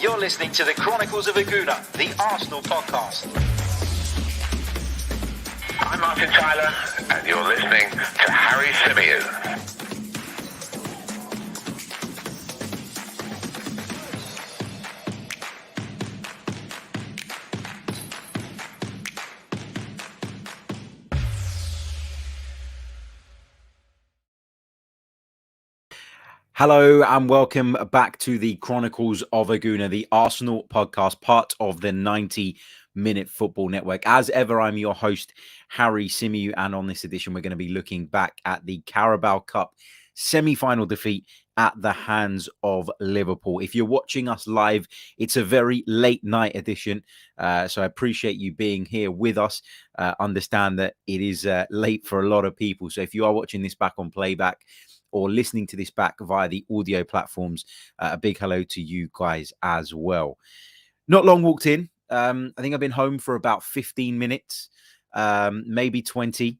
You're listening to the Chronicles of a Gooner, the Arsenal podcast. I'm Martin Tyler, and you're listening to Harry Symeou. Hello and welcome back to the Chronicles of a Gooner, the Arsenal podcast, part of the 90-Minute Football Network. As ever, I'm your host, Harry Symeou, and on this edition, we're going to be looking back at the Carabao Cup semi-final defeat at the hands of Liverpool. If you're watching us live, it's a very late night edition, so I appreciate you being here with us. Understand that it is late for a lot of people, so if you are watching this back on playback, or listening to this back via the audio platforms, a big hello to you guys as well. Not long walked in. I think I've been home for about 15 minutes, maybe 20.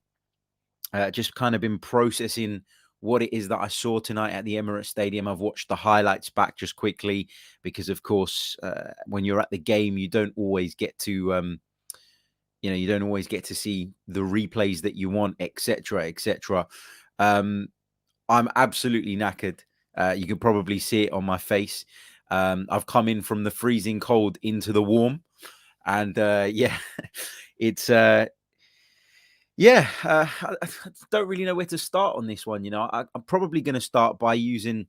Just kind of been processing what it is that I saw tonight at the Emirates Stadium. I've watched the highlights back just quickly because, of course, when you're at the game, you don't always get to, you don't always get to see the replays that you want, etc., etc. I'm absolutely knackered. You can probably see it on my face. I've come in from the freezing cold into the warm. And it's, I don't really know where to start on this one. I'm probably going to start by using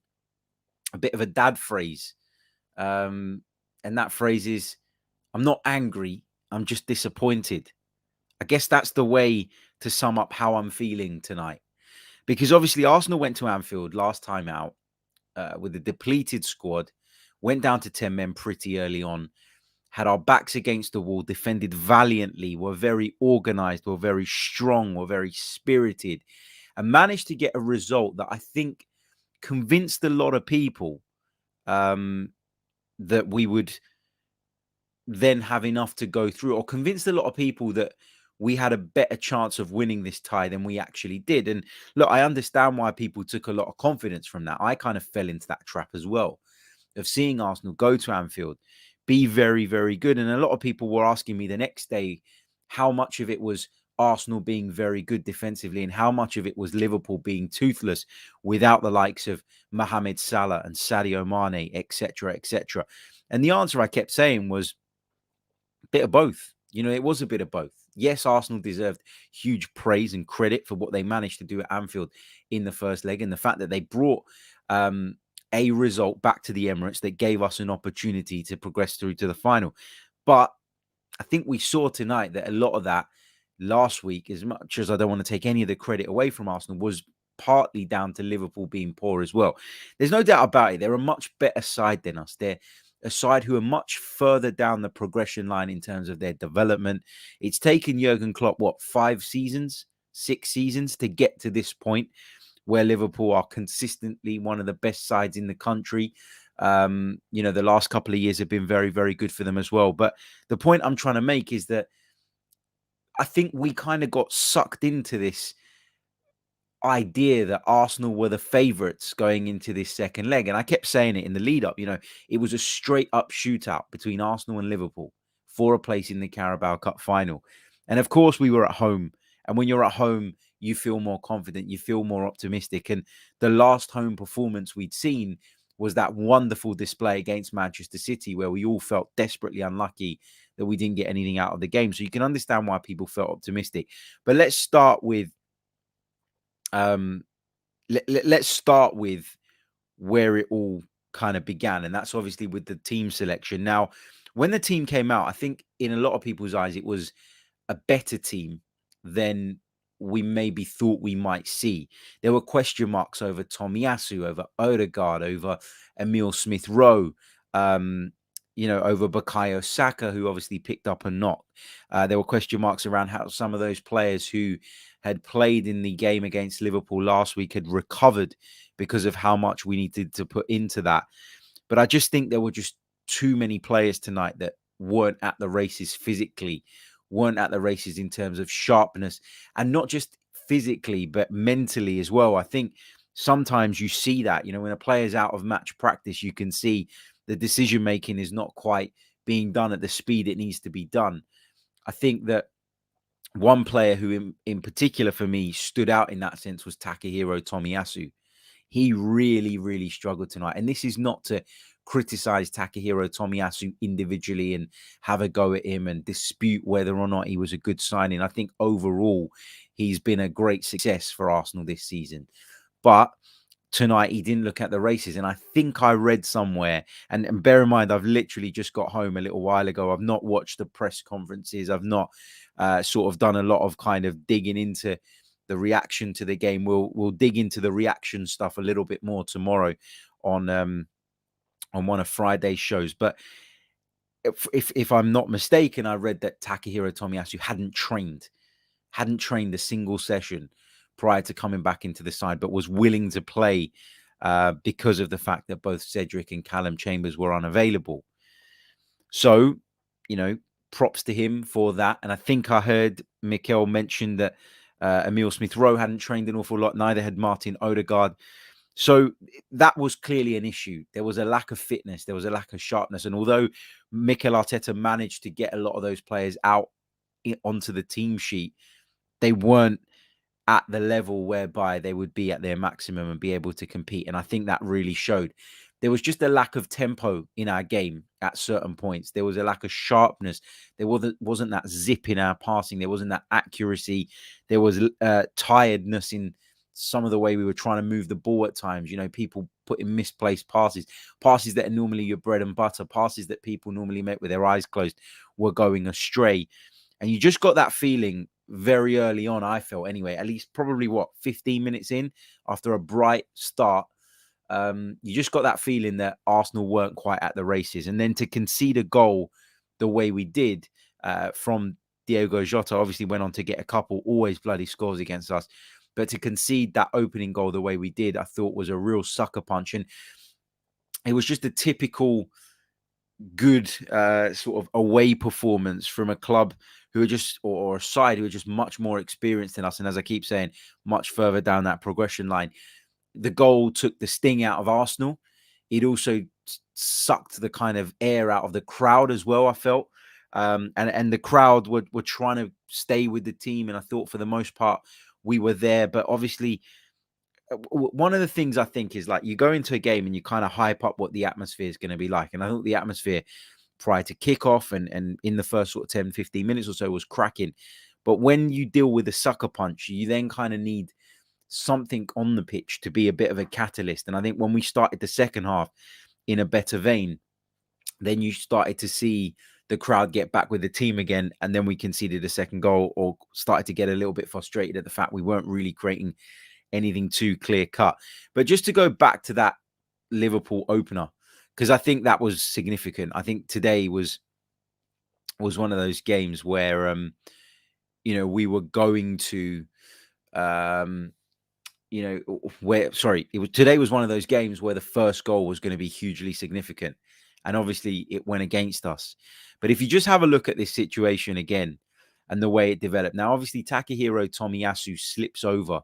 a bit of a dad phrase. And that phrase is, I'm not angry. I'm just disappointed. I guess that's the way to sum up how I'm feeling tonight. Because obviously Arsenal went to Anfield last time out with a depleted squad, went down to 10 men pretty early on, had our backs against the wall, defended valiantly, were very organised, were very strong, were very spirited, and managed to get a result that I think convinced a lot of people that we would then have enough to go through, or convinced a lot of people that we had a better chance of winning this tie than we actually did. And look, I understand why people took a lot of confidence from that. I kind of fell into that trap as well, of seeing Arsenal go to Anfield, be very, very good. And a lot of people were asking me the next day how much of it was Arsenal being very good defensively and how much of it was Liverpool being toothless without the likes of Mohamed Salah and Sadio Mane, etc., etc. And the answer I kept saying was a bit of both. It was a bit of both. Yes, Arsenal deserved huge praise and credit for what they managed to do at Anfield in the first leg and the fact that they brought a result back to the Emirates that gave us an opportunity to progress through to the final. But I think we saw tonight that a lot of that last week, as much as I don't want to take any of the credit away from Arsenal, was partly down to Liverpool being poor as well. There's no doubt about it. They're a much better side than us. They're a side who are much further down the progression line in terms of their development. It's taken Jurgen Klopp, 6 seasons to get to this point where Liverpool are consistently one of the best sides in the country. The last couple of years have been very, very good for them as well. But the point I'm trying to make is that I think we kind of got sucked into this idea that Arsenal were the favourites going into this second leg. And I kept saying it in the lead up, it was a straight up shootout between Arsenal and Liverpool for a place in the Carabao Cup final. And of course we were at home. And when you're at home, you feel more confident, you feel more optimistic. And the last home performance we'd seen was that wonderful display against Manchester City where we all felt desperately unlucky that we didn't get anything out of the game. So you can understand why people felt optimistic. But let's start with let's start with where it all kind of began, and that's obviously with the team selection. Now, when the team came out, I think in a lot of people's eyes, it was a better team than we maybe thought we might see. There were question marks over Tomiyasu, over Odegaard, over Emile Smith-Rowe, over Bukayo Saka, who obviously picked up a knock. There were question marks around how some of those players who had played in the game against Liverpool last week had recovered because of how much we needed to put into that. But I just think there were just too many players tonight that weren't at the races physically, weren't at the races in terms of sharpness, and not just physically, but mentally as well. I think sometimes you see that, when a player's out of match practice, you can see the decision making is not quite being done at the speed it needs to be done. I think that one player who in particular for me stood out in that sense was Takahiro Tomiyasu. He really, really struggled tonight. And this is not to criticize Takahiro Tomiyasu individually and have a go at him and dispute whether or not he was a good signing. I think overall, he's been a great success for Arsenal this season. But tonight, he didn't look at the races. And I think I read somewhere, and bear in mind, I've literally just got home a little while ago. I've not watched the press conferences. I've not sort of done a lot of kind of digging into the reaction to the game. We'll dig into the reaction stuff a little bit more tomorrow on one of Friday's shows. But if I'm not mistaken, I read that Takahiro Tomiyasu hadn't trained a single session prior to coming back into the side, but was willing to play because of the fact that both Cedric and Callum Chambers were unavailable. So, props to him for that. And I think I heard Mikel mention that Emile Smith-Rowe hadn't trained an awful lot. Neither had Martin Odegaard. So that was clearly an issue. There was a lack of fitness. There was a lack of sharpness. And although Mikel Arteta managed to get a lot of those players out onto the team sheet, they weren't at the level whereby they would be at their maximum and be able to compete. And I think that really showed. There was just a lack of tempo in our game at certain points. There was a lack of sharpness. There wasn't that zip in our passing. There wasn't that accuracy. There was tiredness in some of the way we were trying to move the ball at times. People putting misplaced passes that are normally your bread and butter, passes that people normally make with their eyes closed were going astray. And you just got that feeling very early on, I felt anyway, at least probably 15 minutes in after a bright start. You just got that feeling that Arsenal weren't quite at the races. And then to concede a goal the way we did from Diogo Jota, obviously went on to get a couple, always bloody scores against us. But to concede that opening goal the way we did, I thought was a real sucker punch. And it was just a typical good sort of away performance from a club who are just, or a side who are just much more experienced than us. And as I keep saying, much further down that progression line. The goal took the sting out of Arsenal. It also sucked the kind of air out of the crowd as well, I felt. And the crowd were trying to stay with the team. And I thought for the most part, we were there. But obviously, one of the things I think is like you go into a game and you kind of hype up what the atmosphere is going to be like. And I thought the atmosphere prior to kickoff and in the first sort of 10, 15 minutes or so was cracking. But when you deal with a sucker punch, you then kind of need something on the pitch to be a bit of a catalyst. And I think when we started the second half in a better vein, then you started to see the crowd get back with the team again. And then we conceded a second goal or started to get a little bit frustrated at the fact we weren't really creating anything too clear cut. But just to go back to that Liverpool opener, because I think that was significant. I think today was one of those games where, we were going to, today was one of those games where the first goal was going to be hugely significant. And obviously it went against us. But if you just have a look at this situation again and the way it developed. Now, obviously, Takahiro Tomiyasu slips over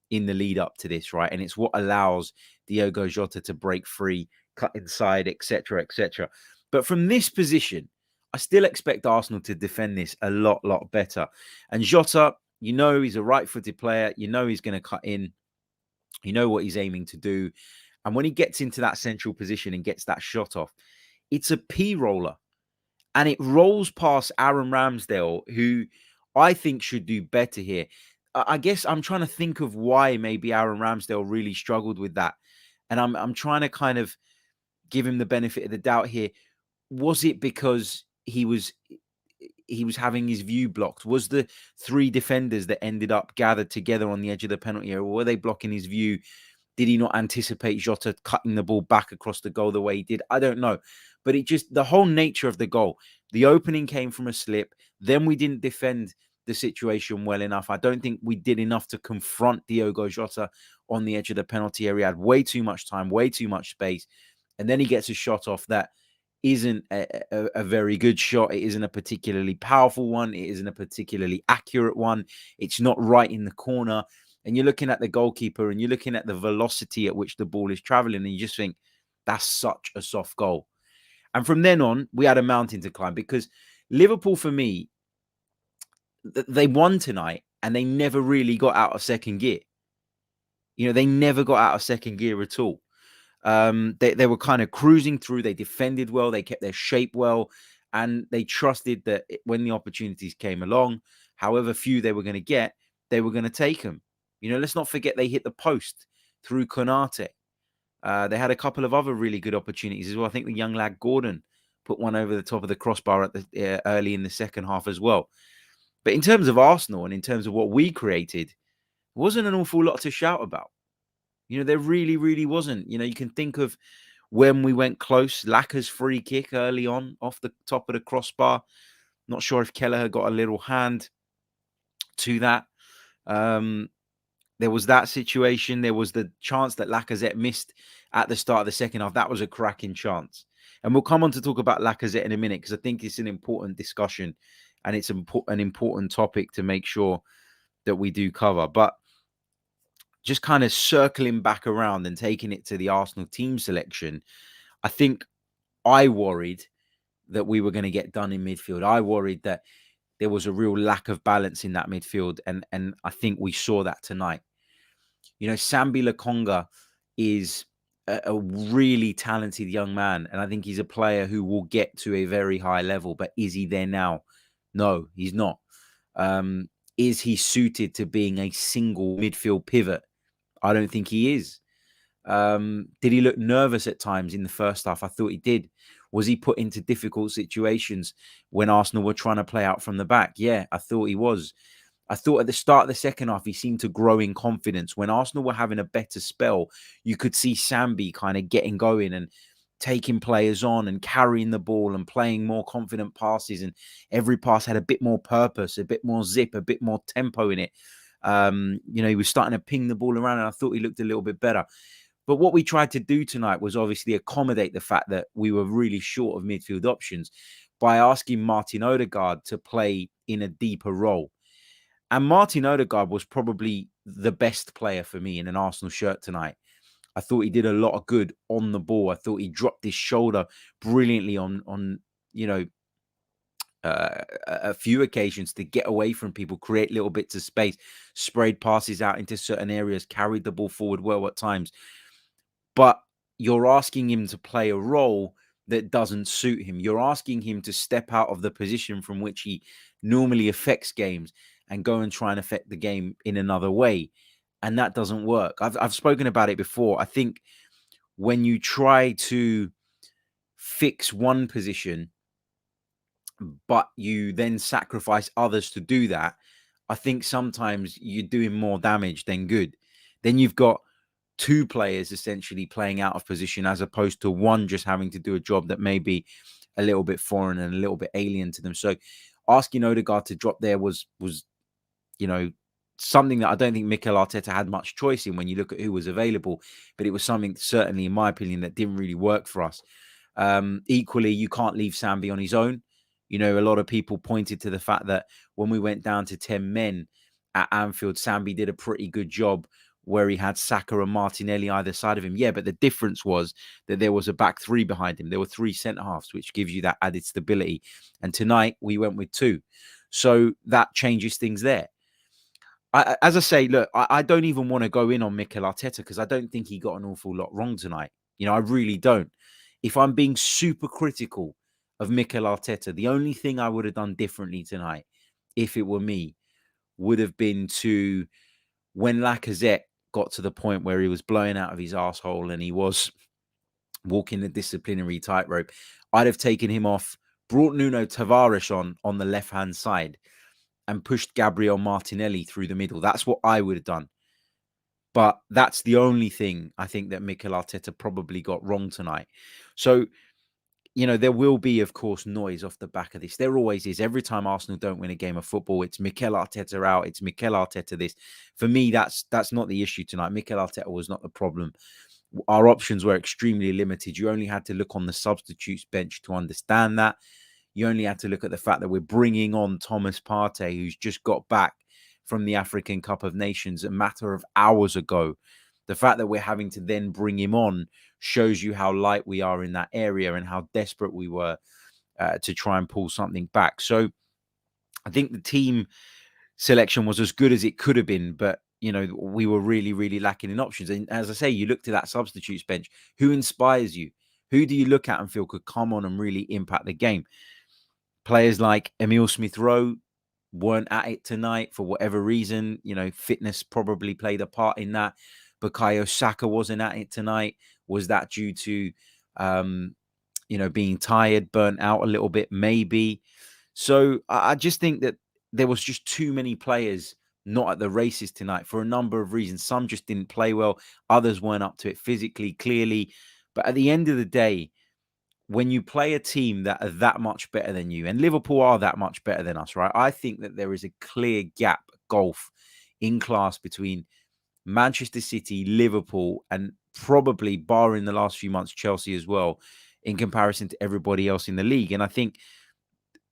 in the lead up to this, right? And it's what allows Diogo Jota to break free, cut inside, etc., etc. But from this position, I still expect Arsenal to defend this a lot better. And Jota, he's a right-footed player. He's going to cut in. What he's aiming to do. And when he gets into that central position and gets that shot off, it's a P-roller. And it rolls past Aaron Ramsdale, who I think should do better here. I guess I'm trying to think of why maybe Aaron Ramsdale really struggled with that. And I'm trying to kind of give him the benefit of the doubt here. Was it because he was having his view blocked? Was the three defenders that ended up gathered together on the edge of the penalty area, were they blocking his view? Did he not anticipate Jota cutting the ball back across the goal the way he did? I don't know. But the whole nature of the goal, the opening came from a slip. Then we didn't defend the situation well enough. I don't think we did enough to confront Diogo Jota on the edge of the penalty area. He had way too much time, way too much space. And then he gets a shot off that isn't a very good shot. It isn't a particularly powerful one. It isn't a particularly accurate one. It's not right in the corner. And you're looking at the goalkeeper and you're looking at the velocity at which the ball is traveling. And you just think, that's such a soft goal. And from then on, we had a mountain to climb because Liverpool, for me, they won tonight and they never really got out of second gear. They never got out of second gear at all. They were kind of cruising through. They defended well. They kept their shape well. And they trusted that when the opportunities came along, however few they were going to get, they were going to take them. Let's not forget they hit the post through Konate. They had a couple of other really good opportunities as well. I think the young lad Gordon put one over the top of the crossbar at the early in the second half as well. But in terms of Arsenal and in terms of what we created, wasn't an awful lot to shout about. There really, really wasn't. You can think of when we went close, Laka's free kick early on off the top of the crossbar. Not sure if Kelleher got a little hand to that. There was that situation. There was the chance that Lacazette missed at the start of the second half. That was a cracking chance. And we'll come on to talk about Lacazette in a minute because I think it's an important discussion and it's an important topic to make sure that we do cover. But just kind of circling back around and taking it to the Arsenal team selection, I think I worried that we were going to get done in midfield. I worried that there was a real lack of balance in that midfield. And I think we saw that tonight. Sambi Lokonga is a really talented young man. And I think he's a player who will get to a very high level. But is he there now? No, he's not. Is he suited to being a single midfield pivot? I don't think he is. Did he look nervous at times in the first half? I thought he did. Was he put into difficult situations when Arsenal were trying to play out from the back? Yeah, I thought he was. I thought at the start of the second half, he seemed to grow in confidence. When Arsenal were having a better spell, you could see Sambi kind of getting going and taking players on and carrying the ball and playing more confident passes. And every pass had a bit more purpose, a bit more zip, a bit more tempo in it. He was starting to ping the ball around and I thought he looked a little bit better. But what we tried to do tonight was obviously accommodate the fact that we were really short of midfield options by asking Martin Odegaard to play in a deeper role. And Martin Odegaard was probably the best player for me in an Arsenal shirt tonight. I thought he did a lot of good on the ball. I thought he dropped his shoulder brilliantly on a few occasions to get away from people, create little bits of space, sprayed passes out into certain areas, carried the ball forward well at times. But you're asking him to play a role that doesn't suit him. You're asking him to step out of the position from which he normally affects games and go and try and affect the game in another way. And that doesn't work. I've spoken about it before. I think when you try to fix one position, but you then sacrifice others to do that, I think sometimes you're doing more damage than good. Then you've got two players essentially playing out of position as opposed to one just having to do a job that may be a little bit foreign and a little bit alien to them. So asking Odegaard to drop there was something that I don't think Mikel Arteta had much choice in when you look at who was available, but it was something certainly, in my opinion, that didn't really work for us. Equally, you can't leave Sambi on his own. A lot of people pointed to the fact that when we went down to 10 men at Anfield, Sambi did a pretty good job where he had Saka and Martinelli either side of him. Yeah, but the difference was that there was a back three behind him. There were three centre-halves, which gives you that added stability. And tonight, we went with two. So that changes things there. As I say, look, I don't even want to go in on Mikel Arteta because I don't think he got an awful lot wrong tonight. I really don't. If I'm being super critical of Mikel Arteta, the only thing I would have done differently tonight, if it were me, would have been to, when Lacazette got to the point where he was blowing out of his arsehole and he was walking the disciplinary tightrope, I'd have taken him off, brought Nuno Tavares on the left-hand side and pushed Gabriel Martinelli through the middle. That's what I would have done. But that's the only thing I think that Mikel Arteta probably got wrong tonight. So, there will be, of course, noise off the back of this. There always is. Every time Arsenal don't win a game of football, it's Mikel Arteta out. It's Mikel Arteta this. For me, that's not the issue tonight. Mikel Arteta was not the problem. Our options were extremely limited. You only had to look on the substitutes bench to understand that. You only had to look at the fact that we're bringing on Thomas Partey, who's just got back from the African Cup of Nations a matter of hours ago. The fact that we're having to then bring him on shows you how light we are in that area and how desperate we were to try and pull something back. So I think the team selection was as good as it could have been, but we were really, really lacking in options. And as I say, you look to that substitutes bench. Who inspires you? Who do you look at and feel could come on and really impact the game? Players like Emile Smith-Rowe weren't at it tonight for whatever reason. Fitness probably played a part in that. Bukayo Saka wasn't at it tonight. Was that due to, being tired, burnt out a little bit? Maybe. So I just think that there was just too many players not at the races tonight for a number of reasons. Some just didn't play well. Others weren't up to it physically, clearly. But at the end of the day, when you play a team that are that much better than you, and Liverpool are that much better than us, right? I think that there is a clear gap, gulf in class between Manchester City, Liverpool, and probably, barring the last few months, Chelsea as well, in comparison to everybody else in the league. And I think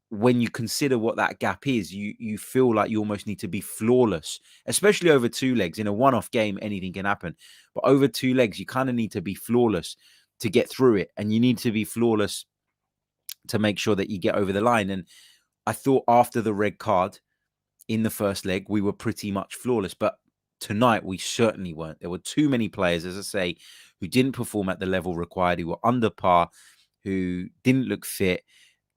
when you consider what that gap is, you feel like you almost need to be flawless, especially over two legs. In a one-off game, anything can happen. But over two legs, you kind of need to be flawless to get through it. And you need to be flawless to make sure that you get over the line. And I thought after the red card in the first leg, we were pretty much flawless. But tonight, we certainly weren't. There were too many players, as I say, who didn't perform at the level required, who were under par, who didn't look fit.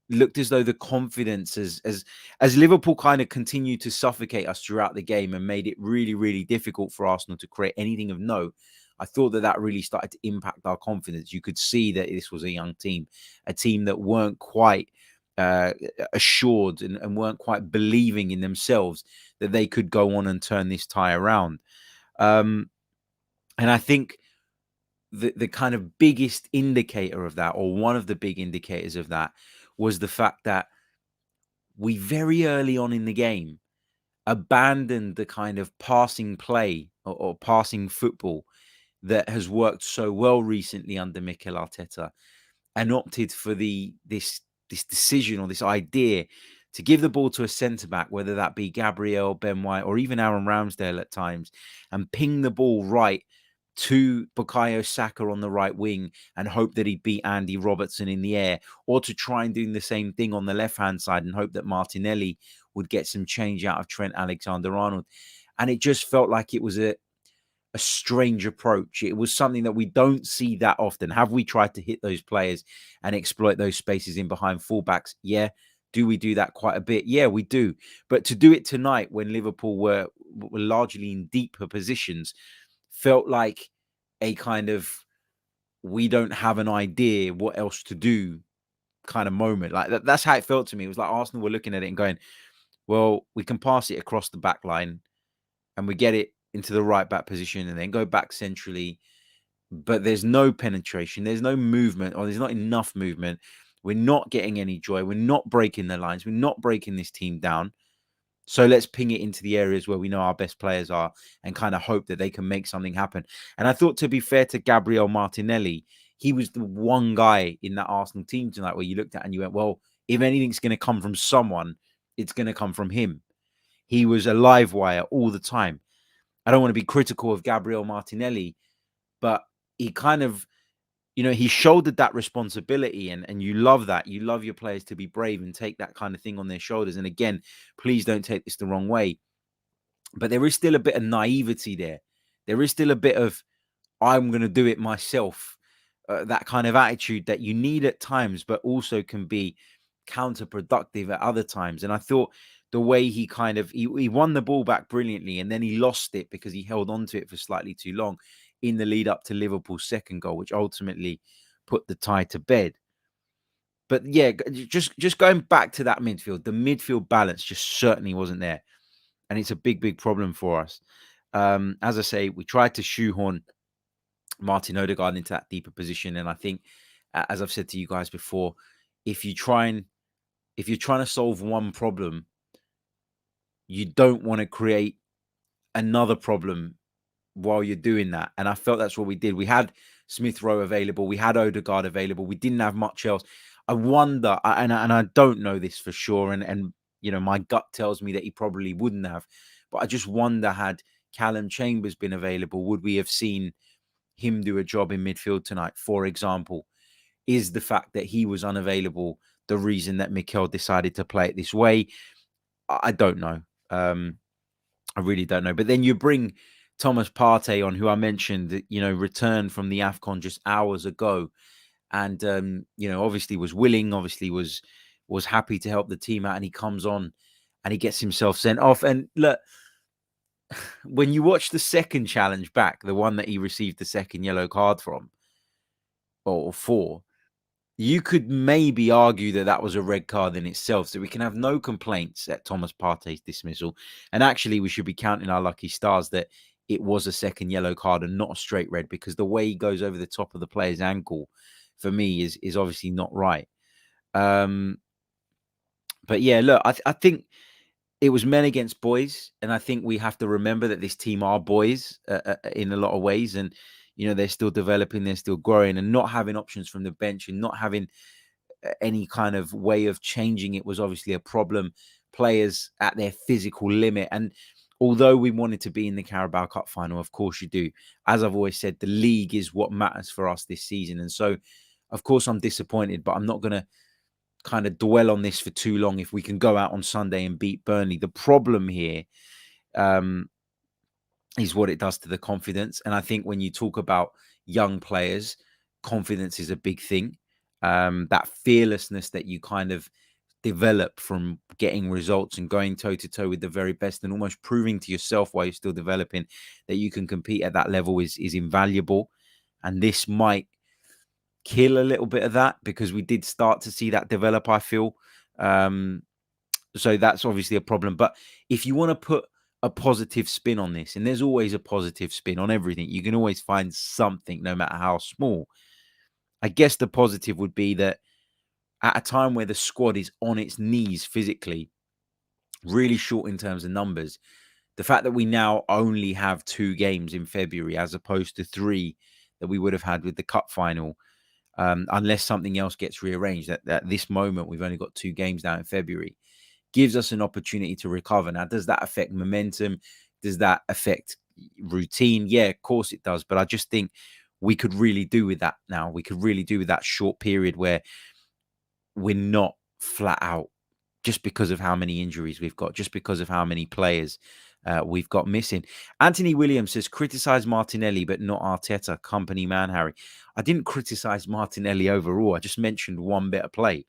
Looked as though the confidence as Liverpool kind of continued to suffocate us throughout the game and made it really, really difficult for Arsenal to create anything of note. I thought that really started to impact our confidence. You could see that this was a young team, a team that weren't quite assured and weren't quite believing in themselves that they could go on and turn this tie around. And I think the kind of biggest indicator of that, or one of the big indicators of that, was the fact that we very early on in the game abandoned the kind of passing play or passing football that has worked so well recently under Mikel Arteta, and opted for this decision or this idea to give the ball to a centre-back, whether that be Gabriel, Ben White, or even Aaron Ramsdale at times, and ping the ball right to Bukayo Saka on the right wing and hope that he beat Andy Robertson in the air, or to try and do the same thing on the left-hand side and hope that Martinelli would get some change out of Trent Alexander-Arnold. And it just felt like it was a strange approach. It was something that we don't see that often. Have we tried to hit those players and exploit those spaces in behind fullbacks? Yeah. Do we do that quite a bit? Yeah, we do. But to do it tonight when Liverpool were largely in deeper positions felt like a kind of we don't have an idea what else to do kind of moment. Like that's how it felt to me. It was like Arsenal were looking at it and going, well, we can pass it across the back line and we get it into the right back position and then go back centrally. But there's no penetration, there's no movement, or there's not enough movement. We're not getting any joy. We're not breaking the lines. We're not breaking this team down. So let's ping it into the areas where we know our best players are and kind of hope that they can make something happen. And I thought, to be fair to Gabriel Martinelli, he was the one guy in that Arsenal team tonight where you looked at and you went, well, if anything's going to come from someone, it's going to come from him. He was a live wire all the time. I don't want to be critical of Gabriel Martinelli, but he kind of, he shouldered that responsibility, and you love that. You love your players to be brave and take that kind of thing on their shoulders. And again, please don't take this the wrong way, but there is still a bit of naivety there. There is still a bit of, I'm going to do it myself. That kind of attitude that you need at times, but also can be counterproductive at other times. And I thought the way he kind of, he won the ball back brilliantly, and then he lost it because he held on to it for slightly too long in the lead up to Liverpool's second goal, which ultimately put the tie to bed. But yeah, just going back to that midfield, the midfield balance just certainly wasn't there. And it's a big, big problem for us. As I say, we tried to shoehorn Martin Odegaard into that deeper position. And I think, as I've said to you guys before, if you're trying to solve one problem, you don't want to create another problem while you're doing that. And I felt that's what we did. We had Smith-Rowe available. We had Odegaard available. We didn't have much else. I wonder, and I don't know this for sure, and my gut tells me that he probably wouldn't have. But I just wonder, had Callum Chambers been available, would we have seen him do a job in midfield tonight, for example? Is the fact that he was unavailable the reason that Mikel decided to play it this way? I don't know. I really don't know. But then you bring Thomas Partey on, who I mentioned, that, returned from the AFCON just hours ago. And, obviously was willing, obviously was happy to help the team out. And he comes on and he gets himself sent off. And look, when you watch the second challenge back, the one that he received the second yellow card from, or for, you could maybe argue that that was a red card in itself. So we can have no complaints at Thomas Partey's dismissal. And actually, we should be counting our lucky stars that it was a second yellow card and not a straight red, because the way he goes over the top of the player's ankle, for me, is obviously not right. But yeah, look, I think it was men against boys. And I think we have to remember that this team are boys in a lot of ways. And, they're still developing, they're still growing, and not having options from the bench and not having any kind of way of changing it was obviously a problem. Players at their physical limit. And although we wanted to be in the Carabao Cup final, of course you do. As I've always said, the league is what matters for us this season. And so, of course, I'm disappointed, but I'm not going to kind of dwell on this for too long if we can go out on Sunday and beat Burnley. The problem here is what it does to the confidence. And I think when you talk about young players, confidence is a big thing. That fearlessness that you kind of develop from getting results and going toe-to-toe with the very best and almost proving to yourself while you're still developing that you can compete at that level is invaluable. And this might kill a little bit of that, because we did start to see that develop, I feel. So that's obviously a problem. But if you want to put a positive spin on this, and there's always a positive spin on everything, you can always find something, no matter how small. I guess the positive would be that at a time where the squad is on its knees physically, really short in terms of numbers, the fact that we now only have 2 games in February as opposed to 3 that we would have had with the cup final, unless something else gets rearranged, at this moment we've only got 2 games now in February, gives us an opportunity to recover. Now, does that affect momentum? Does that affect routine? Yeah, of course it does. But I just think we could really do with that now. We could really do with that short period where we're not flat out, just because of how many injuries we've got, just because of how many players we've got missing. Anthony Williams says, criticize Martinelli, but not Arteta. Company man, Harry. I didn't criticize Martinelli overall. I just mentioned one bit of play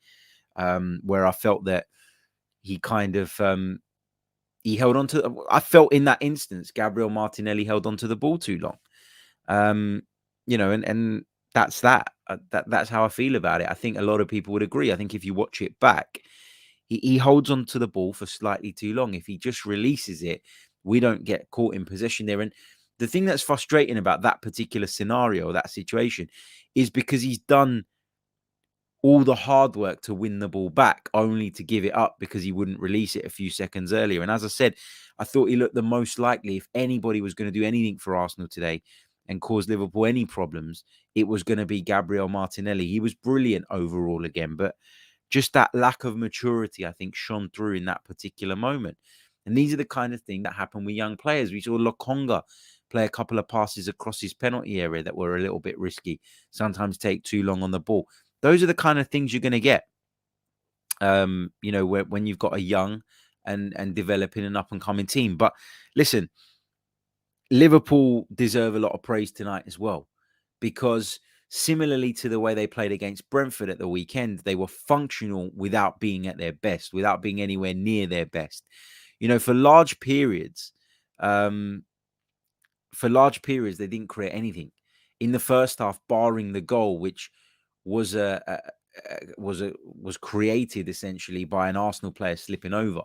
where I felt that he kind of he held on to. I felt in that instance, Gabriel Martinelli held on to the ball too long. And that's that. That's how I feel about it. I think a lot of people would agree. I think if you watch it back, he holds on to the ball for slightly too long. If he just releases it, we don't get caught in possession there. And the thing that's frustrating about that particular scenario, that situation, is because he's done all the hard work to win the ball back, only to give it up because he wouldn't release it a few seconds earlier. And as I said, I thought he looked the most likely, if anybody was going to do anything for Arsenal today and cause Liverpool any problems, it was going to be Gabriel Martinelli. He was brilliant overall again, but just that lack of maturity, I think, shone through in that particular moment. And these are the kind of things that happen with young players. We saw Lokonga play a couple of passes across his penalty area that were a little bit risky, sometimes take too long on the ball. Those are the kind of things you're going to get, when you've got a young and developing an up-and-coming team. But listen, Liverpool deserve a lot of praise tonight as well, because similarly to the way they played against Brentford at the weekend, they were functional without being at their best, without being anywhere near their best. For large periods, they didn't create anything in the first half, barring the goal, which was was created essentially by an Arsenal player slipping over.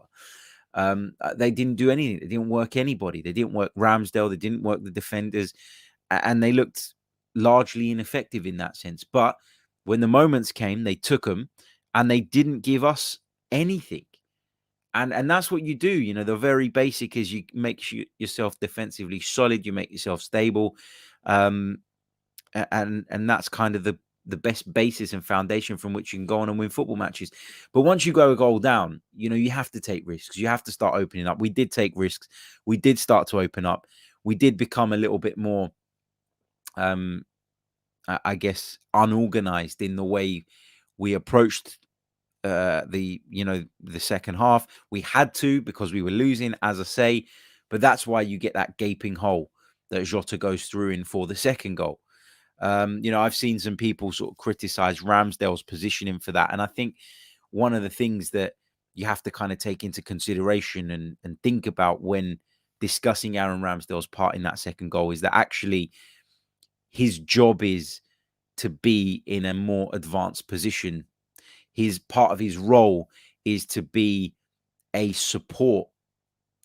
They didn't do anything. They didn't work anybody. They didn't work Ramsdale. They didn't work the defenders, and they looked largely ineffective in that sense. But when the moments came, they took them, and they didn't give us anything. And that's what you do. The very basic is you make yourself defensively solid. You make yourself stable, and that's kind of the best basis and foundation from which you can go on and win football matches. But once you go a goal down, you have to take risks. You have to start opening up. We did take risks. We did start to open up. we did become a little bit more, I guess, unorganized in the way we approached the second half. We had to, because we were losing, as I say, but that's why you get that gaping hole that Jota goes through in for the second goal. I've seen some people sort of criticize Ramsdale's positioning for that, and I think one of the things that you have to kind of take into consideration and think about when discussing Aaron Ramsdale's part in that second goal is that actually his job is to be in a more advanced position. His part of his role is to be a support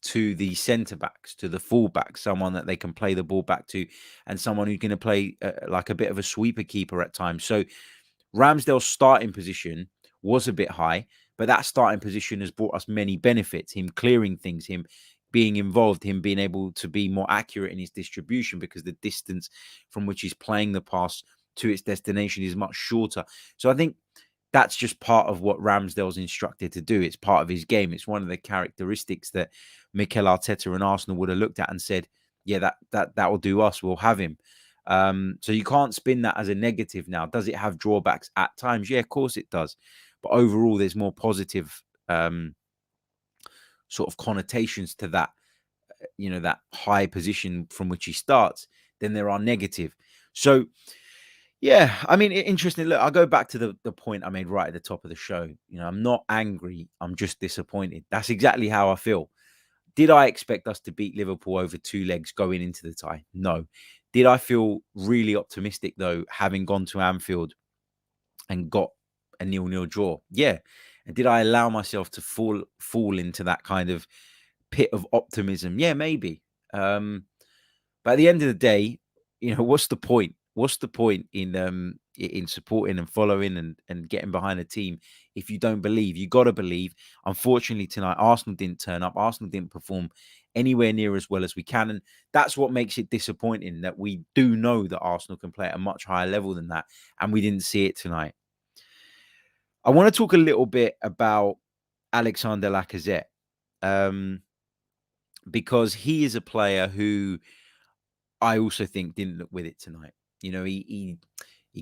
to the centre backs, to the fullbacks, someone that they can play the ball back to, and someone who's going to play like a bit of a sweeper keeper at times. So Ramsdale's starting position was a bit high, but that starting position has brought us many benefits. Him clearing things, him being involved, him being able to be more accurate in his distribution, because the distance from which he's playing the pass to its destination is much shorter. So I think that's just part of what Ramsdale's instructed to do. It's part of his game. It's one of the characteristics that Mikel Arteta and Arsenal would have looked at and said, yeah, that will do us. We'll have him. So you can't spin that as a negative now. Does it have drawbacks at times? Yeah, of course it does. But overall, there's more positive sort of connotations to that, that high position from which he starts than there are negative. So, yeah, I mean, interesting. Look, I'll go back to the point I made right at the top of the show. I'm not angry. I'm just disappointed. That's exactly how I feel. Did I expect us to beat Liverpool over 2 legs going into the tie? No. Did I feel really optimistic, though, having gone to Anfield and got a 0-0 draw? Yeah. And did I allow myself to fall into that kind of pit of optimism? Yeah, maybe. But at the end of the day, what's the point? What's the point in supporting and following and getting behind a team if you don't believe? You got to believe. Unfortunately, tonight, Arsenal didn't turn up. Arsenal didn't perform anywhere near as well as we can. And that's what makes it disappointing, that we do know that Arsenal can play at a much higher level than that. And we didn't see it tonight. I want to talk a little bit about Alexander Lacazette, because he is a player who I also think didn't look with it tonight. He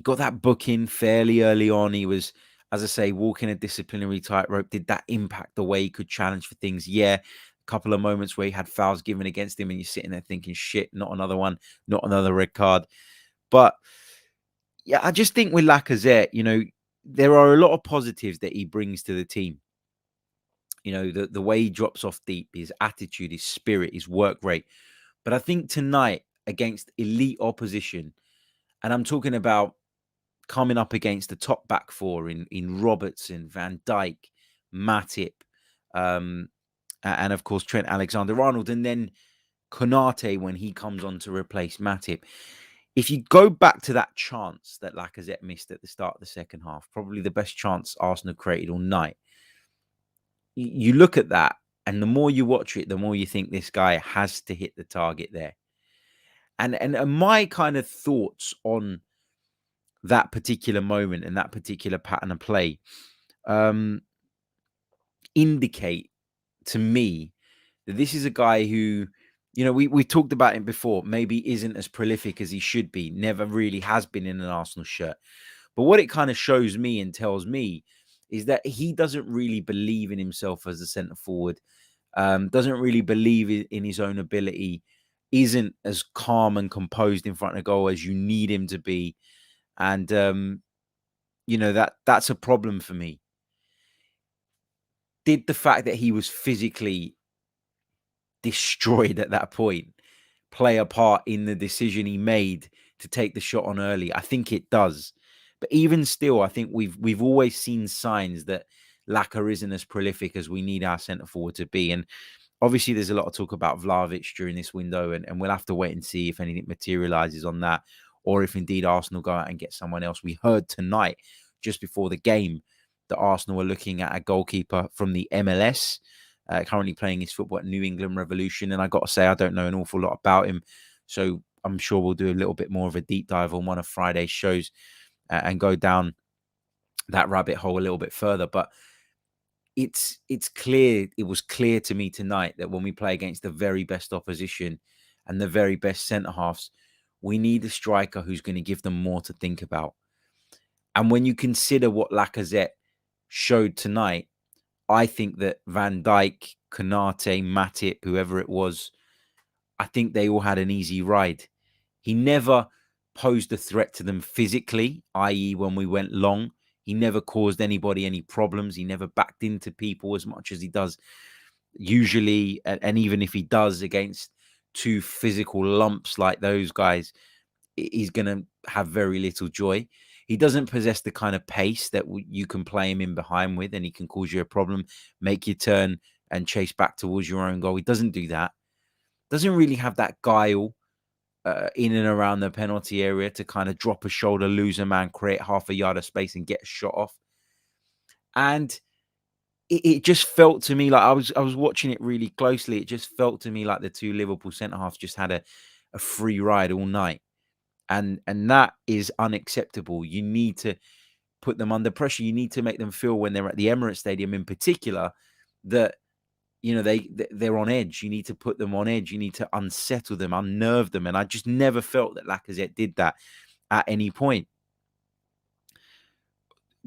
got that booking fairly early on. He was, as I say, walking a disciplinary tightrope. Did that impact the way he could challenge for things? Yeah. A couple of moments where he had fouls given against him and you're sitting there thinking, shit, not another one, not another red card. But yeah, I just think with Lacazette, there are a lot of positives that he brings to the team. The way he drops off deep, his attitude, his spirit, his work rate. But I think tonight, against elite opposition, and I'm talking about coming up against the top back four in Robertson, Van Dijk, Matip, and of course Trent Alexander-Arnold, and then Konate when he comes on to replace Matip. If you go back to that chance that Lacazette missed at the start of the second half, probably the best chance Arsenal created all night, you look at that, and the more you watch it, the more you think this guy has to hit the target there. And my kind of thoughts on that particular moment and that particular pattern of play indicate to me that this is a guy who, we talked about him before, maybe isn't as prolific as he should be, never really has been in an Arsenal shirt. But what it kind of shows me and tells me is that he doesn't really believe in himself as a centre forward, doesn't really believe in his own ability, isn't as calm and composed in front of goal as you need him to be. And, that's a problem for me. Did the fact that he was physically destroyed at that point play a part in the decision he made to take the shot on early? I think it does. But even still, I think we've always seen signs that Laka isn't as prolific as we need our centre forward to be. And obviously, there's a lot of talk about Vlahovic during this window, and we'll have to wait and see if anything materialises on that, or if indeed Arsenal go out and get someone else. We heard tonight, just before the game, that Arsenal were looking at a goalkeeper from the MLS, currently playing his football at New England Revolution. And I got to say, I don't know an awful lot about him. So I'm sure we'll do a little bit more of a deep dive on one of Friday's shows and go down that rabbit hole a little bit further. But it's clear, it was clear to me tonight that when we play against the very best opposition, and the very best centre-halves, we need a striker who's going to give them more to think about. And when you consider what Lacazette showed tonight, I think that Van Dijk, Konate, Matip, whoever it was, I think they all had an easy ride. He never posed a threat to them physically, i.e. when we went long. He never caused anybody any problems. He never backed into people as much as he does usually. And even if he does against two physical lumps like those guys, he's going to have very little joy. He doesn't possess the kind of pace that you can play him in behind with, and he can cause you a problem, make you turn and chase back towards your own goal. He doesn't do that. Doesn't really have that guile in and around the penalty area to kind of drop a shoulder, lose a man, create half a yard of space and get a shot off. And it just felt to me like I was watching it really closely. It just felt to me like the two Liverpool centre-halves just had a free ride all night. And that is unacceptable. You need to put them under pressure. You need to make them feel when they're at the Emirates Stadium in particular that, you know, they're on edge. You need to put them on edge. You need to unsettle them, unnerve them. And I just never felt that Lacazette did that at any point.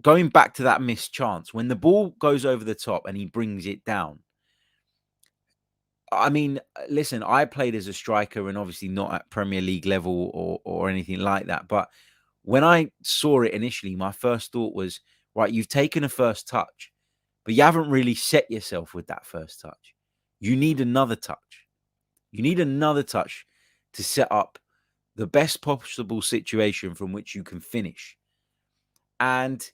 Going back to that missed chance, when the ball goes over the top and he brings it down, I mean, listen, I played as a striker and obviously not at Premier League level or anything like that. But when I saw it initially, my first thought was, right, you've taken a first touch, but you haven't really set yourself with that first touch. You need another touch. You need another touch to set up the best possible situation from which you can finish. And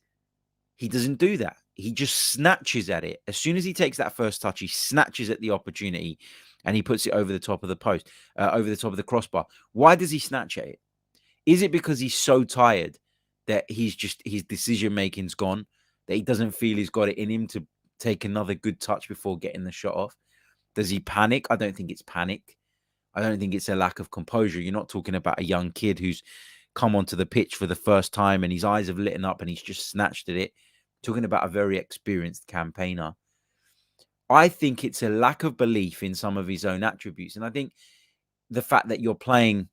he doesn't do that. He just snatches at it. As soon as he takes that first touch, he snatches at the opportunity and he puts it over the top of the post, over the top of the crossbar. Why does he snatch at it? Is it because he's so tired that his decision making's gone, that he doesn't feel he's got it in him to take another good touch before getting the shot off? Does he panic? I don't think it's panic. I don't think it's a lack of composure. You're not talking about a young kid who's come onto the pitch for the first time and his eyes have lit up and he's just snatched at it. Talking about a very experienced campaigner. I think it's a lack of belief in some of his own attributes. And I think the fact that you're playing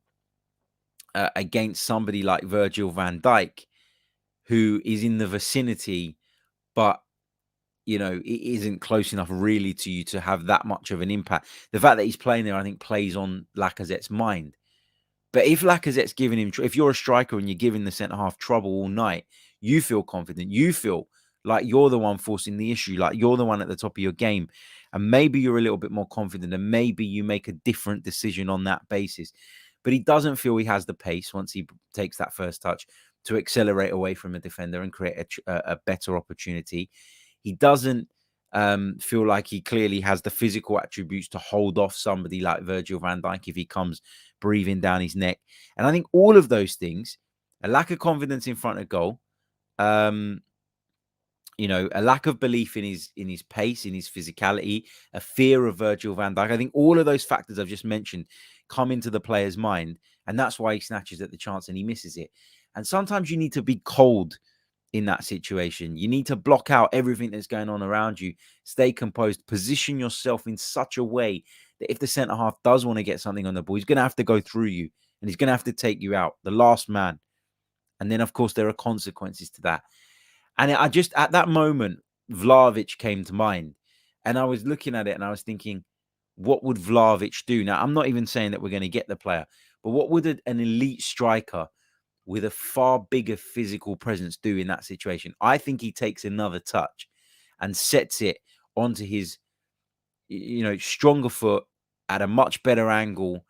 against somebody like Virgil van Dijk, who is in the vicinity, but, you know, it isn't close enough really to you to have that much of an impact. The fact that he's playing there, I think, plays on Lacazette's mind. But if Lacazette's giving him, if you're a striker and you're giving the centre-half trouble all night, you feel confident. You feel like you're the one forcing the issue, like you're the one at the top of your game. And maybe you're a little bit more confident and maybe you make a different decision on that basis. But he doesn't feel he has the pace once he takes that first touch to accelerate away from a defender and create a better opportunity. He doesn't feel like he clearly has the physical attributes to hold off somebody like Virgil van Dijk if he comes breathing down his neck. And I think all of those things, a lack of confidence in front of goal, you know, a lack of belief in his pace, in his physicality, a fear of Virgil van Dijk. I think all of those factors I've just mentioned come into the player's mind, and that's why he snatches at the chance and he misses it. And sometimes you need to be cold in that situation. You need to block out everything that's going on around you, stay composed, position yourself in such a way that if the centre-half does want to get something on the ball, he's going to have to go through you and he's going to have to take you out, the last man. And then, of course, there are consequences to that. And I just, at that moment, Vlahovic came to mind. And I was looking at it and I was thinking, what would Vlahovic do? Now, I'm not even saying that we're going to get the player, but what would an elite striker with a far bigger physical presence do in that situation? I think he takes another touch and sets it onto his, you know, stronger foot at a much better angle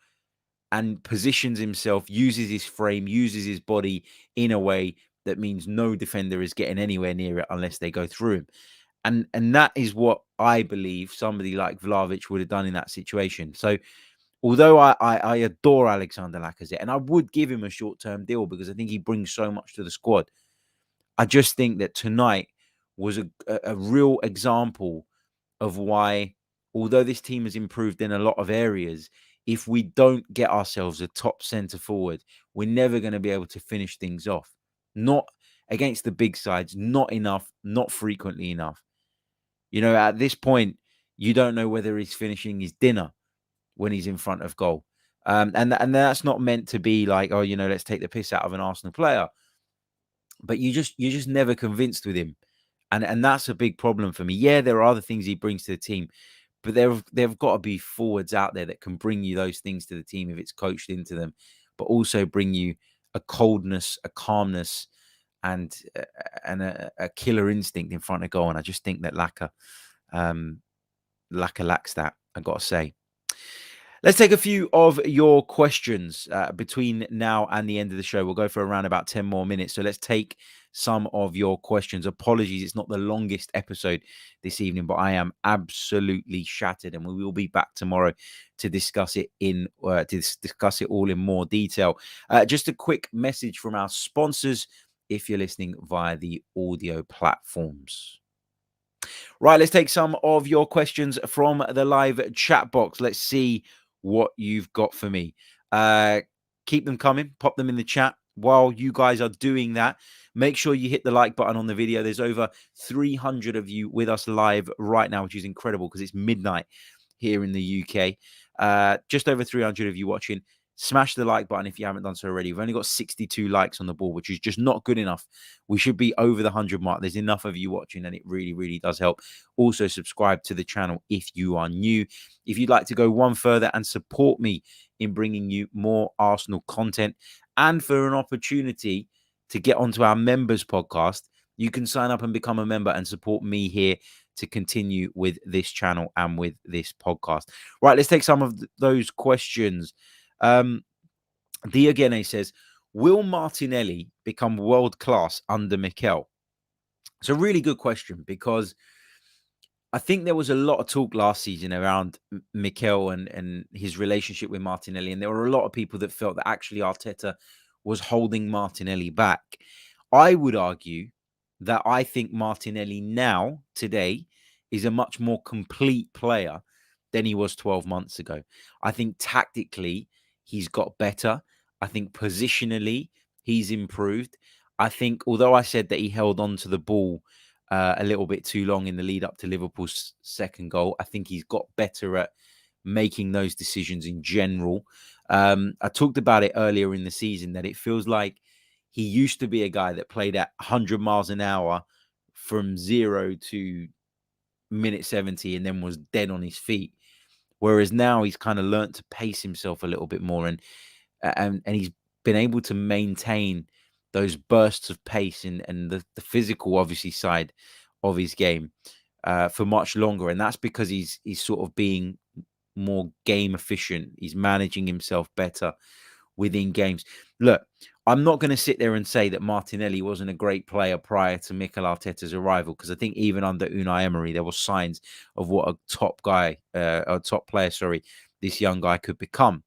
and positions himself, uses his frame, uses his body in a way that means no defender is getting anywhere near it unless they go through him. And that is what I believe somebody like Vlahovic would have done in that situation. So although I adore Alexander Lacazette and I would give him a short-term deal because I think he brings so much to the squad, I just think that tonight was a real example of why, although this team has improved in a lot of areas, if we don't get ourselves a top centre forward, we're never going to be able to finish things off. Not against the big sides, not enough, not frequently enough. You know, at this point, you don't know whether he's finishing his dinner when he's in front of goal. And that's not meant to be like, oh, let's take the piss out of an Arsenal player. But you're just never convinced with him. And that's a big problem for me. Yeah, there are other things he brings to the team, but there've got to be forwards out there that can bring you those things to the team if it's coached into them, but also bring you a coldness, a calmness, and a killer instinct in front of goal. And I just think that Laka lacks that, I got to say. Let's take a few of your questions between now and the end of the show. We'll go for around about 10 more minutes. So let's take some of your questions. Apologies, it's not the longest episode this evening, but I am absolutely shattered, and we will be back tomorrow to discuss it all in more detail. Just a quick message from our sponsors if you're listening via the audio platforms. Right, let's take some of your questions from the live chat box. Let's see what you've got for me. Keep them coming. Pop them in the chat. While you guys are doing that, make sure you hit the like button on the video. There's over 300 of you with us live right now, which is incredible because it's midnight here in the UK. Just over 300 of you watching. Smash the like button if you haven't done so already. We've only got 62 likes on the board, which is just not good enough. We should be over the 100 mark. There's enough of you watching, and it really, really does help. Also, subscribe to the channel if you are new. If you'd like to go one further and support me in bringing you more Arsenal content, and for an opportunity to get onto our members podcast, you can sign up and become a member and support me here to continue with this channel and with this podcast. Right, let's take some of those questions. Diogene says, will Martinelli become world-class under Mikel? It's a really good question because I think there was a lot of talk last season around Mikel and his relationship with Martinelli. And there were a lot of people that felt that actually Arteta was holding Martinelli back. I would argue that I think Martinelli now, today, is a much more complete player than he was 12 months ago. I think tactically, he's got better. I think positionally, he's improved. I think, although I said that he held on to the ball a little bit too long in the lead up to Liverpool's second goal, I think he's got better at making those decisions in general. I talked about it earlier in the season that it feels like he used to be a guy that played at 100 miles an hour from 0 to minute 70 and then was dead on his feet. Whereas now he's kind of learnt to pace himself a little bit more, and he's been able to maintain those bursts of pace and the physical, obviously, side of his game for much longer. And that's because he's sort of being more game efficient. He's managing himself better within games. Look, I'm not going to sit there and say that Martinelli wasn't a great player prior to Mikel Arteta's arrival, because I think even under Unai Emery, there were signs of what a top player, this young guy could become.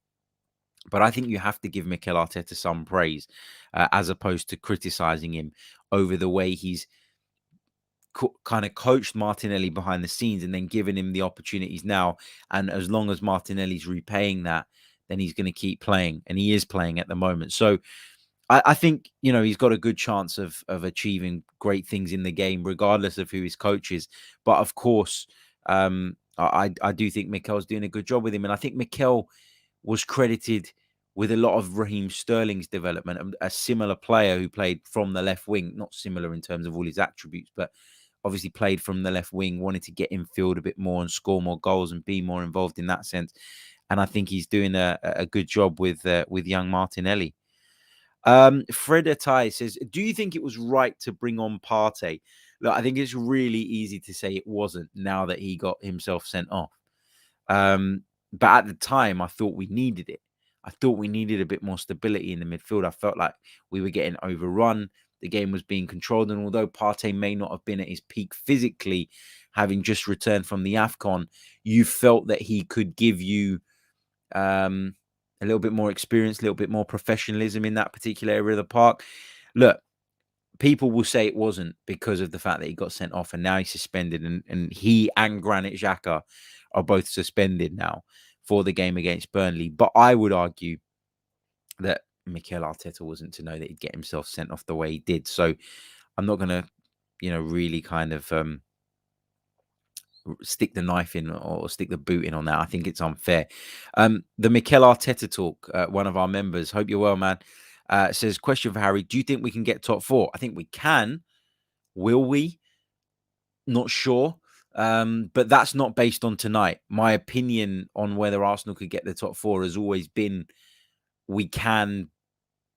But I think you have to give Mikel Arteta some praise as opposed to criticizing him over the way he's kind of coached Martinelli behind the scenes and then given him the opportunities now. And as long as Martinelli's repaying that, then he's going to keep playing. And he is playing at the moment. So I think, he's got a good chance of achieving great things in the game, regardless of who his coach is. But of course, I do think Mikel's doing a good job with him. And I think Mikel was credited with a lot of Raheem Sterling's development, a similar player who played from the left wing, not similar in terms of all his attributes, but obviously played from the left wing, wanted to get in field a bit more and score more goals and be more involved in that sense. And I think he's doing a good job with young Martinelli. Fred Atai says, do you think it was right to bring on Partey? Look, I think it's really easy to say it wasn't now that he got himself sent off. But at the time, I thought we needed it. I thought we needed a bit more stability in the midfield. I felt like we were getting overrun. The game was being controlled. And although Partey may not have been at his peak physically, having just returned from the AFCON, you felt that he could give you a little bit more experience, a little bit more professionalism in that particular area of the park. Look, people will say it wasn't because of the fact that he got sent off and now he's suspended. And he and Granit Xhaka are both suspended now for the game against Burnley. But I would argue that Mikel Arteta wasn't to know that he'd get himself sent off the way he did. So I'm not going to, really kind of stick the knife in or stick the boot in on that. I think it's unfair. The Mikel Arteta talk, one of our members, hope you're well, man, says, question for Harry, do you think we can get top four? I think we can. Will we? Not sure. But that's not based on tonight. My opinion on whether Arsenal could get the top four has always been we can,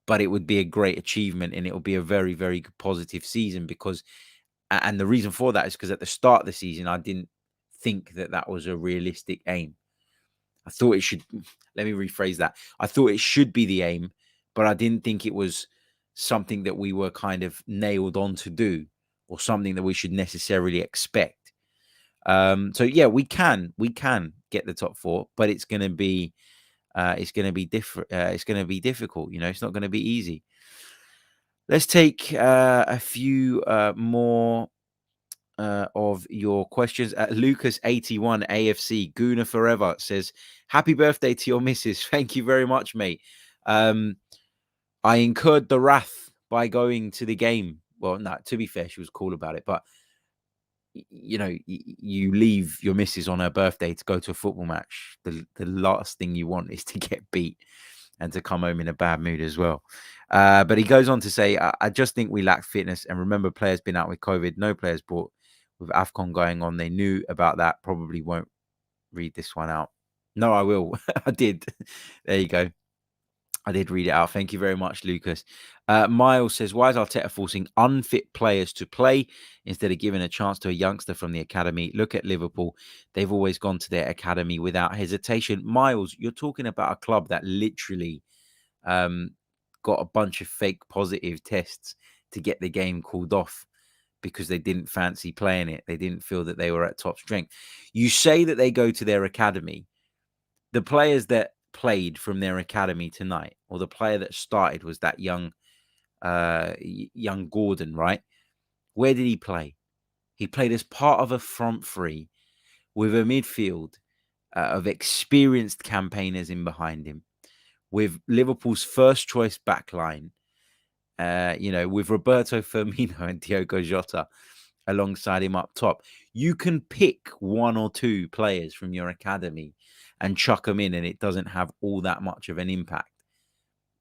but it would be a great achievement and it will be a very, very positive season because, and the reason for that is because at the start of the season, I didn't think that was a realistic aim. I thought it should, let me rephrase that. I thought it should be the aim, but I didn't think it was something that we were kind of nailed on to do or something that we should necessarily expect. So yeah, we can get the top four, but it's going to be different. It's going to be difficult. It's not going to be easy. Let's take a few more of your questions. Lucas81 AFC Gooner Forever says, happy birthday to your missus. Thank you very much, mate. I incurred the wrath by going to the game. Well, no, to be fair, she was cool about it, but you leave your missus on her birthday to go to a football match. The last thing you want is to get beat and to come home in a bad mood as well. But he goes on to say, I just think we lack fitness. And remember, players been out with COVID. No players brought with AFCON going on. They knew about that. Probably won't read this one out. No, I will. I did. There you go. I did read it out. Thank you very much, Lucas. Miles says, why is Arteta forcing unfit players to play instead of giving a chance to a youngster from the academy? Look at Liverpool. They've always gone to their academy without hesitation. Miles, you're talking about a club that literally got a bunch of fake positive tests to get the game called off because they didn't fancy playing it. They didn't feel that they were at top strength. You say that they go to their academy. The players that played from their academy tonight, or the player that started was that young Gordon, right? Where did he play? He played as part of a front three with a midfield of experienced campaigners in behind him, with Liverpool's first choice backline, with Roberto Firmino and Diogo Jota alongside him up top. You can pick one or two players from your academy and chuck them in, and it doesn't have all that much of an impact.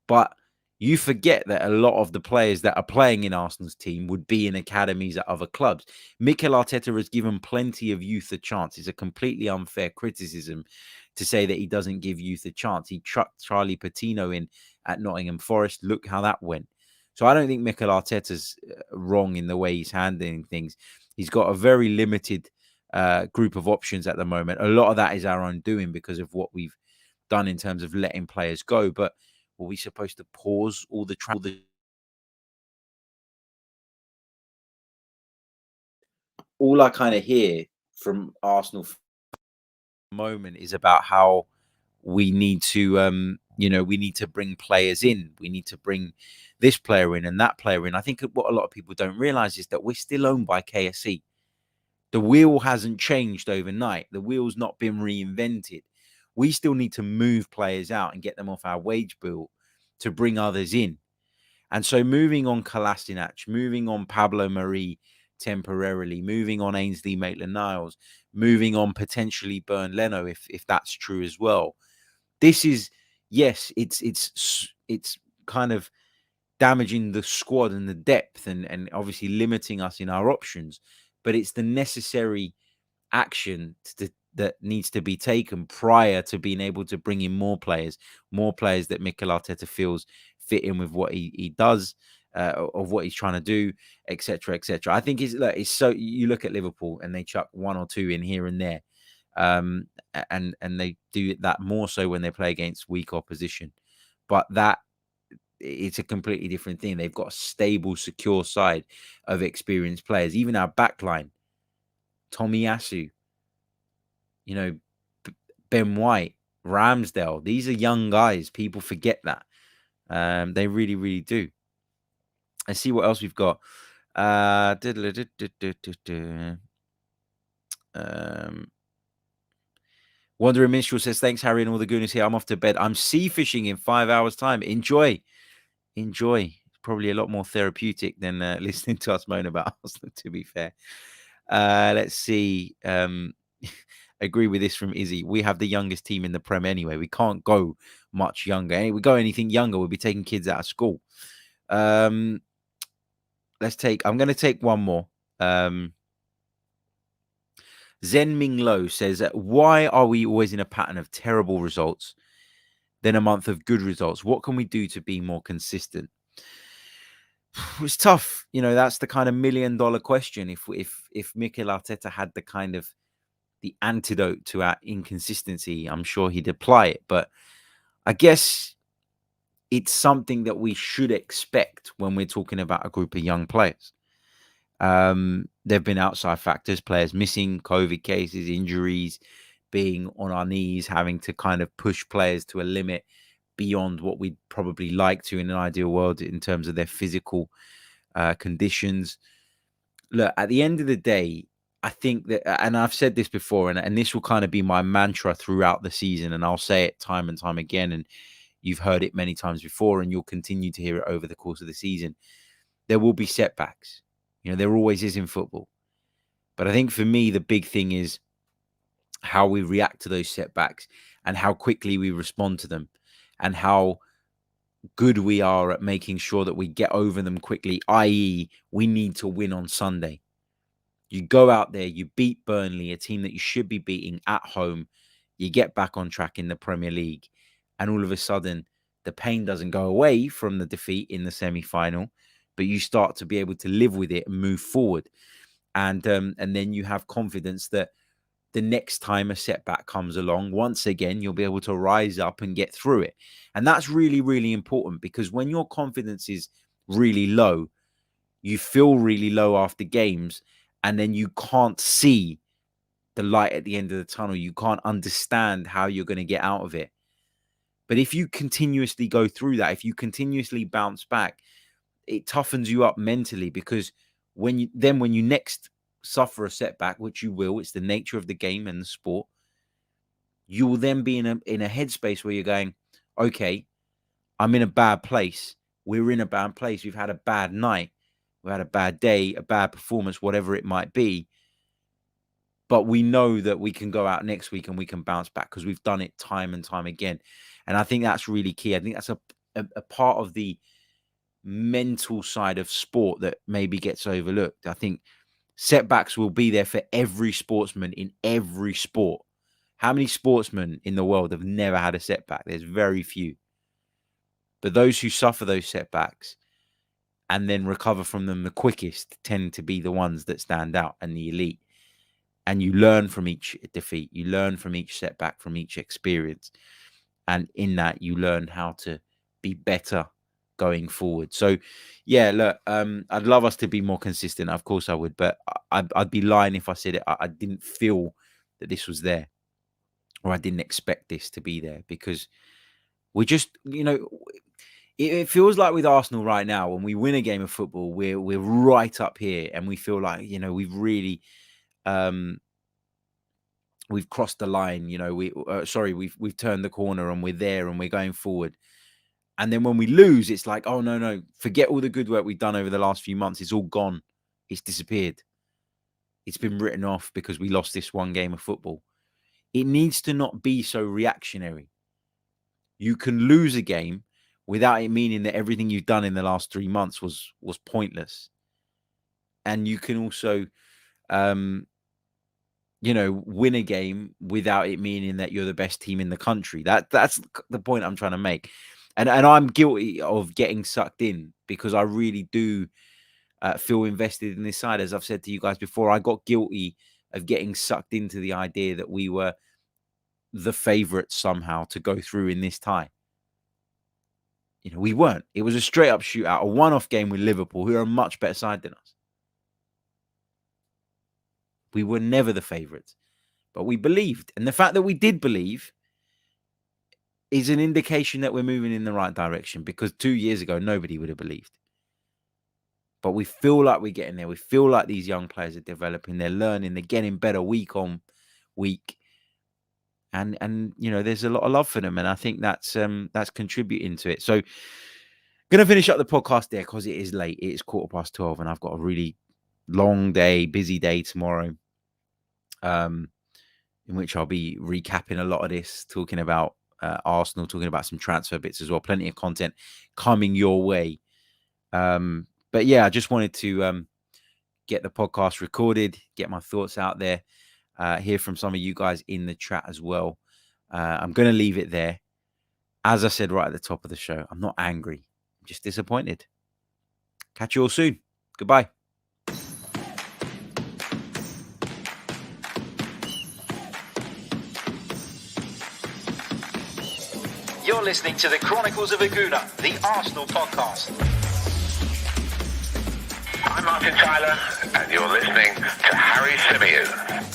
But you forget that a lot of the players that are playing in Arsenal's team would be in academies at other clubs. Mikel Arteta has given plenty of youth a chance. It's a completely unfair criticism to say that he doesn't give youth a chance. He chucked Charlie Patino in at Nottingham Forest. Look how that went. So I don't think Mikel Arteta's wrong in the way he's handling things. He's got a very limited group of options at the moment. A lot of that is our own doing because of what we've done in terms of letting players go. But were we supposed to pause all the all I kind of hear from Arsenal moment is about how we need to we need to bring players in. We need to bring this player in and that player in. I think what a lot of people don't realize is that we're still owned by KSE. The wheel hasn't changed overnight. The wheel's not been reinvented. We still need to move players out and get them off our wage bill to bring others in. And so moving on Kolasinac, moving on Pablo Mari temporarily, moving on Ainsley Maitland-Niles, moving on potentially Bernd Leno if that's true as well. This is, yes, it's kind of damaging the squad and the depth and obviously limiting us in our options, but it's the necessary action that needs to be taken prior to being able to bring in more players that Mikel Arteta feels fit in with what he does, of what he's trying to do, etc., etc. I think it's so, you look at Liverpool and they chuck one or two in here and there, and they do that more so when they play against weak opposition. But that it's a completely different thing. They've got a stable, secure side of experienced players. Even our backline, Tomiyasu, Ben White, Ramsdale. These are young guys. People forget that. They really, really do. Let's see what else we've got. Wandering Minstrel says, thanks, Harry, and all the Gooners here. I'm off to bed. I'm sea fishing in 5 hours' time. Enjoy. Probably a lot more therapeutic than listening to us moan about Arsenal, to be fair. Let's see. Agree with this from Izzy. We have the youngest team in the Prem anyway. We can't go much younger. If we go anything younger, we'll be taking kids out of school. I'm going to take one more. Zen Ming Lo says, why are we always in a pattern of terrible results, then a month of good results? What can we do to be more consistent? It's tough. That's the kind of $1 million question. If Mikel Arteta had the antidote to our inconsistency, I'm sure he'd apply it. But I guess it's something that we should expect when we're talking about a group of young players. There have been outside factors, players missing, COVID cases, injuries, being on our knees, having to kind of push players to a limit beyond what we'd probably like to in an ideal world in terms of their physical conditions. Look, at the end of the day, I think that, and I've said this before, and this will kind of be my mantra throughout the season, and I'll say it time and time again, and you've heard it many times before, and you'll continue to hear it over the course of the season. There will be setbacks. There always is in football. But I think for me, the big thing is how we react to those setbacks and how quickly we respond to them and how good we are at making sure that we get over them quickly, i.e. we need to win on Sunday. You go out there, you beat Burnley, a team that you should be beating at home, you get back on track in the Premier League, and all of a sudden, the pain doesn't go away from the defeat in the semi-final, but you start to be able to live with it and move forward. And then you have confidence that the next time a setback comes along, once again, you'll be able to rise up and get through it. And that's really, really important, because when your confidence is really low, you feel really low after games, and then you can't see the light at the end of the tunnel. You can't understand how you're going to get out of it. But if you continuously go through that, if you continuously bounce back, it toughens you up mentally, because when you next suffer a setback, which you will, it's the nature of the game and the sport, you will then be in a headspace where you're going, okay, I'm in a bad place. We're in a bad place. We've had a bad night. We've had a bad day, a bad performance, whatever it might be. But we know that we can go out next week and we can bounce back because we've done it time and time again. And I think that's really key. I think that's a part of the mental side of sport that maybe gets overlooked. I think setbacks will be there for every sportsman in every sport. How many sportsmen in the world have never had a setback? There's very few. But those who suffer those setbacks and then recover from them the quickest tend to be the ones that stand out and the elite. And you learn from each defeat. You learn from each setback, from each experience. And in that, you learn how to be better going forward. So, yeah, look, I'd love us to be more consistent. Of course I would. But I'd be lying if I said it. I didn't feel that this was there, or I didn't expect this to be there, because we just, it feels like with Arsenal right now, when we win a game of football, we're right up here, and we feel like, we've really, we've crossed the line. We've turned the corner and we're there and we're going forward. And then when we lose, it's like, oh no, forget all the good work we've done over the last few months. It's all gone. It's disappeared. It's been written off because we lost this one game of football. It needs to not be so reactionary. You can lose a game without it meaning that everything you've done in the last 3 months was pointless. And you can also, win a game without it meaning that you're the best team in the country. That's the point I'm trying to make. And I'm guilty of getting sucked in, because I really do feel invested in this side. As I've said to you guys before, I got guilty of getting sucked into the idea that we were the favourites somehow to go through in this tie. We weren't. It was a straight up shootout, a one-off game with Liverpool, who are a much better side than us. We were never the favourites, but we believed. And the fact that we did believe is an indication that we're moving in the right direction, because 2 years ago, nobody would have believed. But we feel like we're getting there. We feel like these young players are developing. They're learning. They're getting better week on week. And there's a lot of love for them. And I think that's contributing to it. So going to finish up the podcast there, because it is late. It is 12:15 and I've got a really long day, busy day tomorrow, in which I'll be recapping a lot of this, talking about Arsenal, talking about some transfer bits as well. Plenty of content coming your way. But yeah, I just wanted to get the podcast recorded, get my thoughts out there, hear from some of you guys in the chat as well. I'm going to leave it there. As I said right at the top of the show, I'm not angry. I'm just disappointed. Catch you all soon. Goodbye. You're listening to the Chronicles of a Gooner, the Arsenal podcast. I'm Martin Tyler, and you're listening to Harry Symeou.